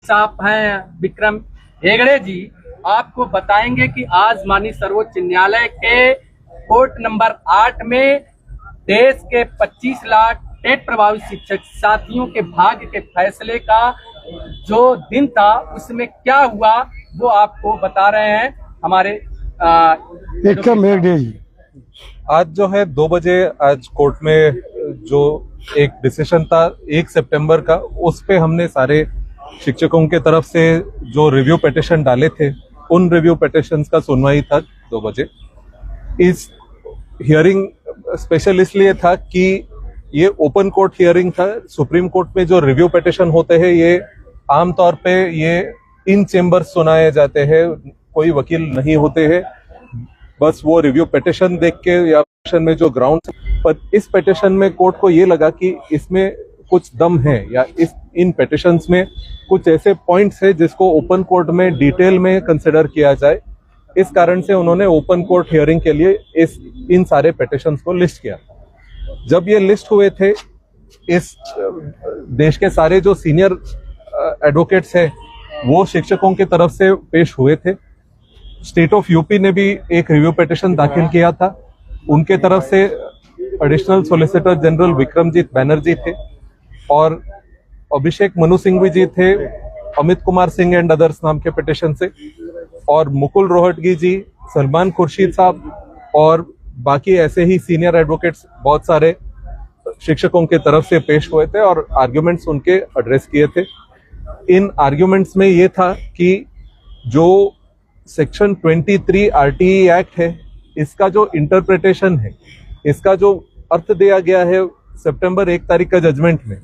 साहब हैं विक्रम हेगड़े जी, आपको बताएंगे कि आज माननीय सर्वोच्च न्यायालय के कोर्ट नंबर 8 में देश के 25 लाख टेट प्रभावित शिक्षक साथियों के भाग्य के फैसले का जो दिन था उसमें क्या हुआ वो आपको बता रहे हैं हमारे विक्रम हेगड़े जी। आज जो है 2 बजे आज कोर्ट में जो एक डिसीजन था 1 सितंबर का, उस पे हमने सारे शिक्षकों के तरफ से जो रिव्यू पिटिशन डाले थे उन रिव्यू पिटिशंस का सुनवाई था 2 बजे। इस हियरिंग स्पेशल इसलिए था कि ये ओपन कोर्ट हियरिंग था। सुप्रीम कोर्ट में जो रिव्यू पिटिशन होते हैं ये आमतौर पे ये इन चेम्बर्स सुनाए जाते हैं, कोई वकील नहीं होते हैं, बस वो रिव्यू पिटिशन देख के या पिटिशन में जो ग्राउंड, पर इस पिटिशन में कोर्ट को ये लगा कि इसमें कुछ दम है या इन पिटिशंस में कुछ ऐसे पॉइंट्स है जिसको ओपन कोर्ट में डिटेल में कंसिडर किया जाए। इस कारण से उन्होंने ओपन कोर्ट हियरिंग के लिए इन सारे पिटिशंस को लिस्ट किया। जब ये लिस्ट हुए थे, इस देश के सारे जो सीनियर एडवोकेट्स हैं वो शिक्षकों की तरफ से पेश हुए थे। स्टेट ऑफ यूपी ने भी एक रिव्यू पिटिशन दाखिल किया था, उनके तरफ से additional solicitor general Vikramjit Banerjee थे और अभिषेक मनु सिंघवी जी थे, अमित कुमार सिंह एंड अदर्स नाम के पिटिशन से, और मुकुल रोहटगी जी, सलमान खुर्शीद साहब और बाकी ऐसे ही सीनियर एडवोकेट्स बहुत सारे शिक्षकों के तरफ से पेश हुए थे और आर्ग्यूमेंट्स उनके एड्रेस किए थे। इन आर्ग्यूमेंट्स में ये था कि जो सेक्शन 23 आरटीई एक्ट है, इसका जो इंटरप्रिटेशन है, इसका जो अर्थ दिया गया है सितंबर 1 तारीख का जजमेंट में,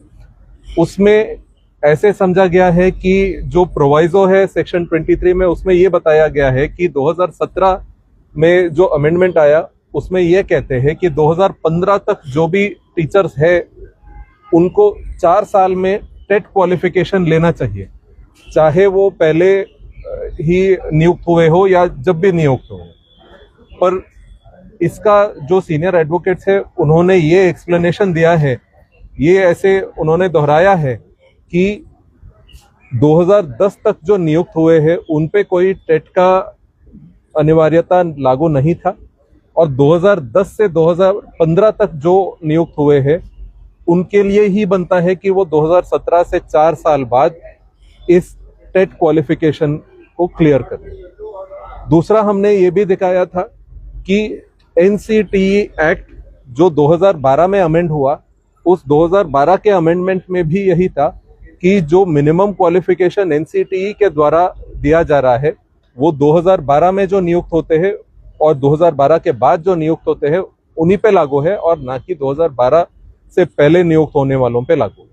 उसमें ऐसे समझा गया है कि जो प्रोवाइजो है सेक्शन 23 में, उसमें ये बताया गया है कि 2017 में जो अमेंडमेंट आया उसमें ये कहते हैं कि 2015 तक जो भी टीचर्स है उनको 4 साल में टेट क्वालिफिकेशन लेना चाहिए, चाहे वो पहले ही नियुक्त हुए हो या जब भी नियुक्त हो। पर इसका जो सीनियर एडवोकेट्स है उन्होंने ये एक्सप्लेनेशन दिया है, ये ऐसे उन्होंने दोहराया है कि 2010 तक जो नियुक्त हुए हैं उन पे कोई टेट का अनिवार्यता लागू नहीं था और 2010 से 2015 तक जो नियुक्त हुए हैं उनके लिए ही बनता है कि वो 2017 से 4 साल बाद इस टेट क्वालिफिकेशन को क्लियर करें। दूसरा हमने ये भी दिखाया था कि एनसीटीई एक्ट जो 2012 में अमेंड हुआ, उस 2012 के अमेंडमेंट में भी यही था कि जो मिनिमम क्वालिफिकेशन एनसीटीई के द्वारा दिया जा रहा है वो 2012 में जो नियुक्त होते हैं और 2012 के बाद जो नियुक्त होते हैं उन्हीं पे लागू है और ना कि 2012 से पहले नियुक्त होने वालों पे लागू।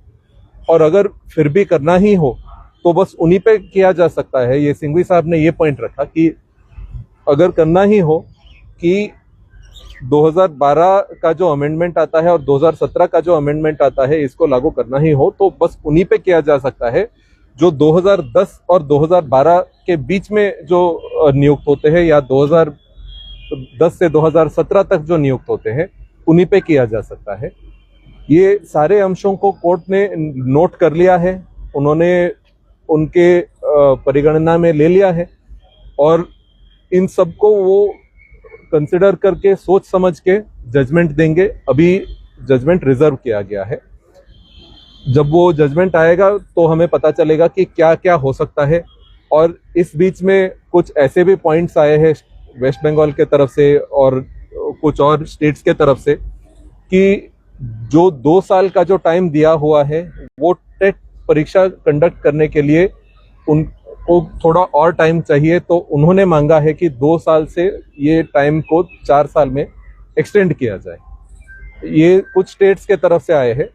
और अगर फिर भी करना ही हो तो बस उन्हीं पे किया जा सकता है। ये सिंघवी साहब ने ये पॉइंट रखा कि अगर करना ही हो कि 2012 का जो अमेंडमेंट आता है और 2017 का जो अमेंडमेंट आता है इसको लागू करना ही हो तो बस उन्हीं पे किया जा सकता है। जो 2010 और 2012 के बीच में जो नियुक्त होते हैं या 2010 से 2017 तक जो नियुक्त होते हैं उन्हीं पे किया जा सकता है। ये सारे अंशों को कोर्ट ने नोट कर लिया है, उन्होंने उनके परिगणना में ले लिया है और इन सबको वो कंसिडर करके सोच समझ के जजमेंट देंगे। अभी जजमेंट रिजर्व किया गया है, जब वो जजमेंट आएगा तो हमें पता चलेगा कि क्या क्या हो सकता है। और इस बीच में कुछ ऐसे भी पॉइंट्स आए हैं वेस्ट बंगाल के तरफ से और कुछ और स्टेट्स के तरफ से कि जो 2 साल का जो टाइम दिया हुआ है वो टेट परीक्षा कंडक्ट करने के लिए उनको थोड़ा और टाइम चाहिए, तो उन्होंने मांगा है कि 2 साल से ये टाइम को 4 साल में एक्सटेंड किया जाए। ये कुछ स्टेट्स के तरफ से आए हैं,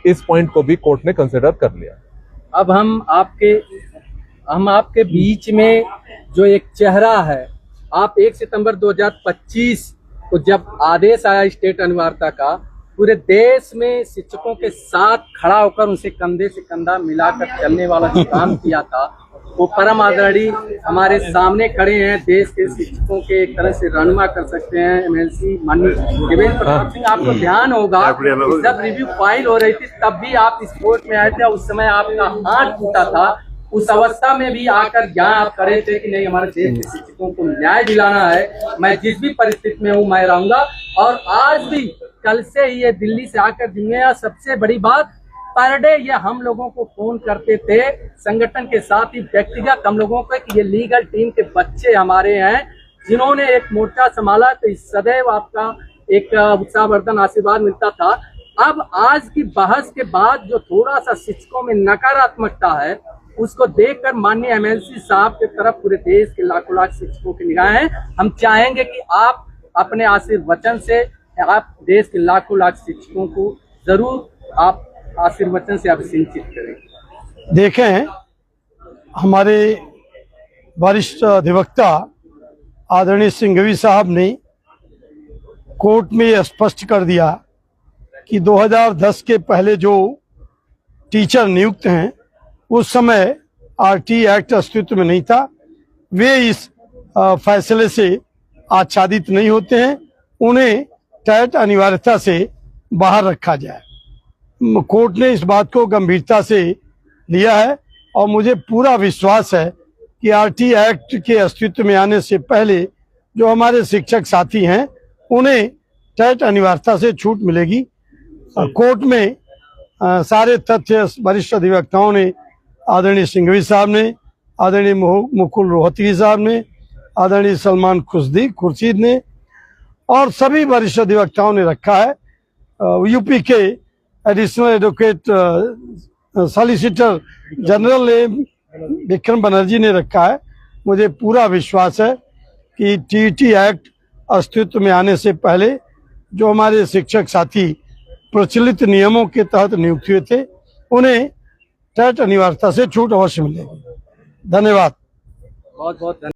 इस पॉइंट को भी कोर्ट ने कंसिडर कर लिया। अब हम आपके बीच में जो एक चेहरा है, आप 1 सितंबर 2025 को जब आदेश आया स्टेट अनिवार्यता का, पूरे देश में शिक्षकों के साथ खड़ा होकर उनसे कंधे से कंधा मिलाकर चलने वाला जो काम किया था वो परम आदरणीय हमारे सामने खड़े हैं। देश के शिक्षकों के एक तरह से रहनुमा कर सकते हैं एमएलसी माननीय देवेंद्र प्रताप सिंह। आपको ध्यान होगा जब रिव्यू फाइल हो रही थी तब भी आप इस कोर्ट में आए थे, उस समय आपका हाथ टूटा था उस अवस्था में भी आकर यहाँ आप खड़े थे कि नहीं, हमारे देश के शिक्षकों को न्याय दिलाना है, मैं जिस भी परिस्थिति में हूँ मैं रहूंगा। और आज भी कल से ही ये दिल्ली से आकर जिम्मेदार, सबसे बड़ी बात पर डे ये हम लोगों को फोन करते थे, संगठन के साथ ही व्यक्तिगत हम लोगों को, कि ये लीगल टीम के बच्चे हमारे हैं जिन्होंने एक मोर्चा संभाला, तो इस सदैव आपका एक उत्साहवर्धन आशीर्वाद मिलता था। अब आज की बहस के बाद जो थोड़ा सा शिक्षकों में नकारात्मकता है, उसको देखकर माननीय एमएलसी साहब की तरफ पूरे देश के लाखों लाख शिक्षकों की निगाहें हैं। हम चाहेंगे कि आप अपने आशीर्वचन से आप देश के लाखों लाख शिक्षकों को जरूर आप आशीर्वचन से अभिषेचित करें। देखें, हमारे वरिष्ठ अधिवक्ता आदरणीय सिंघवी साहब ने कोर्ट में यह स्पष्ट कर दिया कि 2010 के पहले जो टीचर नियुक्त हैं उस समय आरटी एक्ट अस्तित्व में नहीं था, वे इस फैसले से आच्छादित नहीं होते हैं, उन्हें टैट अनिवार्यता से बाहर रखा जाए। कोर्ट ने इस बात को गंभीरता से लिया है और मुझे पूरा विश्वास है कि आरटी एक्ट के अस्तित्व में आने से पहले जो हमारे शिक्षक साथी हैं उन्हें टैट अनिवार्यता से छूट मिलेगी। कोर्ट में सारे तथ्य वरिष्ठ अधिवक्ताओं ने, आदरणीय सिंघवी साहब ने, आदरणीय मुकुल रोहतगी साहब ने, आदरणीय सलमान खुर्शीद ने और सभी वरिष्ठ अधिवक्ताओं ने रखा है। यूपी के additional advocate solicitor general Vikram Banerjee ने रखा है। मुझे पूरा विश्वास है कि टीटी एक्ट अस्तित्व में आने से पहले जो हमारे शिक्षक साथी प्रचलित नियमों के तहत नियुक्त हुए थे उन्हें टैट अनिवार्यता से छूट अवश्य मिलेगी। धन्यवाद। बहुत बहुत धन्यवाद।